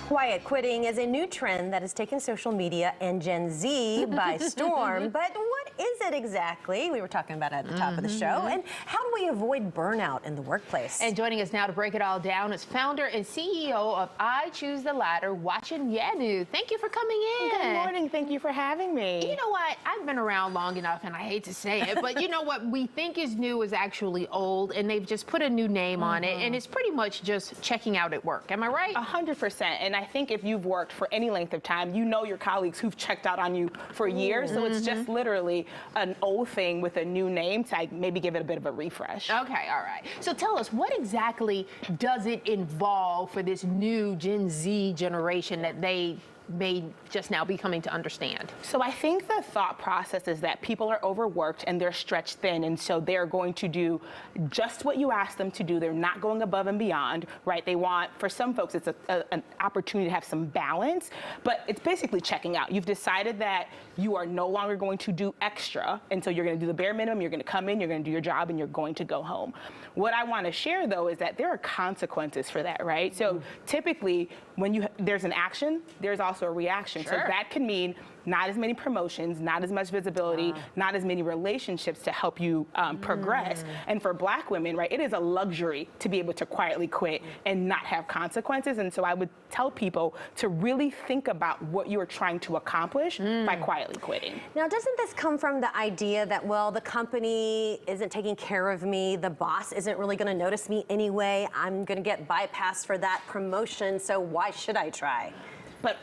Quiet quitting is a new trend that has taken social media and Gen Z by storm. But what is it exactly? We were talking about it at the top of the show. And how do we avoid burnout in the workplace? And joining us now to break it all down is founder and CEO of I Choose the Ladder, Wachin Yanu. Thank you for coming in. Good morning. Thank you for having me. You know what? I've been around long enough, and I hate to say it, but you know what we think is new is actually old, and they've just put a new name on it, and it's pretty much just checking out at work. Am I right? 100%. And I think if you've worked for any length of time, you know your colleagues who've checked out on you for years. So it's just literally an old thing with a new name to maybe give it a bit of a refresh. Okay, all right. So tell us, what exactly does it involve for this new Gen Z generation that they may just now be coming to understand? So I think the thought process is that people are overworked and they're stretched thin, and so they're going to do just what you ask them to do. They're not going above and beyond, right? They want, for some folks, it's an opportunity to have some balance, but it's basically checking out. You've decided that you are no longer going to do extra, and so you're going to do the bare minimum. You're going to come in, you're going to do your job, and you're going to go home. What I want to share, though, is that there are consequences for that, right? So typically, when there's an action, there's also a reaction. Sure. So that can mean not as many promotions, not as much visibility, not as many relationships to help you progress. And for Black women, right, it is a luxury to be able to quietly quit and not have consequences. And so I would tell people to really think about what you are trying to accomplish by quietly quitting. Now, doesn't this come from the idea that, well, the company isn't taking care of me, the boss isn't really going to notice me anyway, I'm going to get bypassed for that promotion, so why should I try? But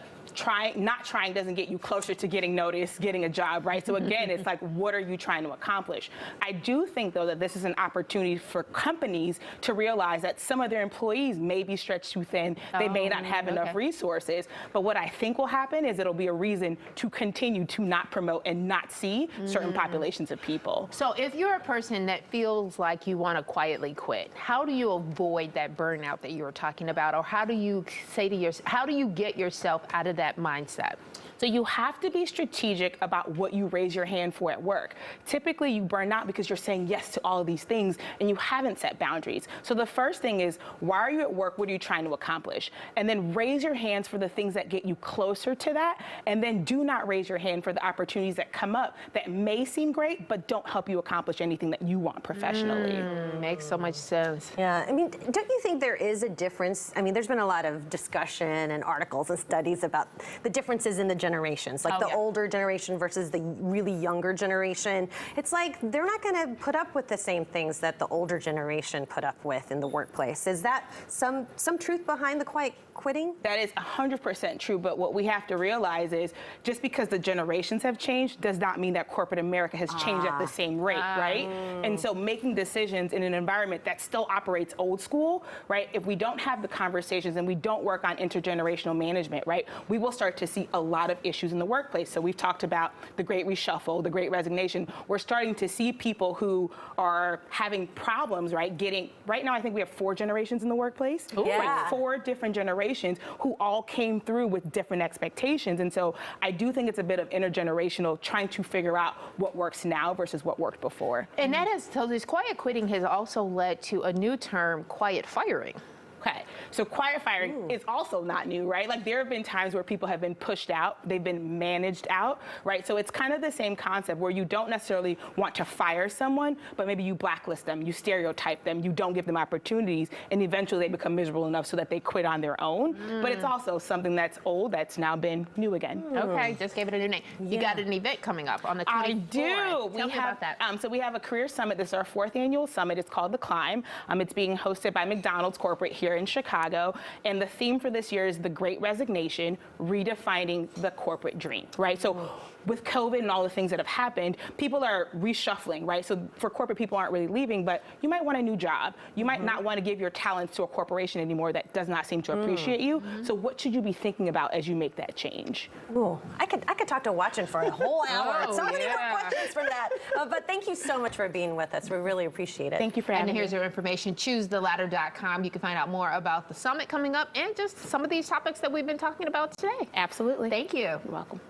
not trying doesn't get you closer to getting noticed, getting a job, right? So again, it's like, what are you trying to accomplish? I do think, though, that this is an opportunity for companies to realize that some of their employees may be stretched too thin. They may not have enough resources. But what I think will happen is it'll be a reason to continue to not promote and not see certain populations of people. So if you're a person that feels like you want to quietly quit, how do you avoid that burnout that you were talking about? Or how do you say to yourself, how do you get yourself out of that mindset? So you have to be strategic about what you raise your hand for at work. Typically, you burn out because you're saying yes to all of these things and you haven't set boundaries. So the first thing is, why are you at work? What are you trying to accomplish? And then raise your hands for the things that get you closer to that. And then do not raise your hand for the opportunities that come up that may seem great, but don't help you accomplish anything that you want professionally. Makes so much sense. Yeah, I mean, don't you think there is a difference? I mean, there's been a lot of discussion and articles and studies about the differences in the generations, like the older generation versus the really younger generation. It's like they're not going to put up with the same things that the older generation put up with in the workplace. Is that some truth behind the quiet quitting? That is 100% true, but what we have to realize is just because the generations have changed does not mean that corporate America has changed at the same rate, right? And so making decisions in an environment that still operates old school, right? If we don't have the conversations and we don't work on intergenerational management, right, we will start to see a lot of issues in the workplace. So we've talked about the Great Reshuffle, the Great Resignation. We're starting to see people who are having problems, right? Right now, I think we have 4 generations in the workplace. Like 4 different generations who all came through with different expectations. And so I do think it's a bit of intergenerational trying to figure out what works now versus what worked before. And that is, so this quiet quitting has also led to a new term, quiet firing. Okay, so quiet firing is also not new, right? Like there have been times where people have been pushed out, they've been managed out, right? So it's kind of the same concept where you don't necessarily want to fire someone, but maybe you blacklist them, you stereotype them, you don't give them opportunities, and eventually they become miserable enough so that they quit on their own. But it's also something that's old that's now been new again. Okay, just gave it a new name. You got an event coming up on the 24th. I do. Tell me about that. So we have a career summit. This is our 4th annual summit. It's called The Climb. It's being hosted by McDonald's Corporate here in Chicago. And the theme for this year is the Great Resignation, redefining the corporate dream, right? So with COVID and all the things that have happened, people are reshuffling, right? So for corporate, people aren't really leaving, but you might want a new job. You might not want to give your talents to a corporation anymore that does not seem to appreciate you. So what should you be thinking about as you make that change? Ooh, I could talk to Wachin for a whole hour. So many more questions from that. But thank you so much for being with us. We really appreciate it. Thank you for having me. And here's your information, choosetheladder.com. You can find out more about the summit coming up and just some of these topics that we've been talking about today. Absolutely. Thank you. You're welcome.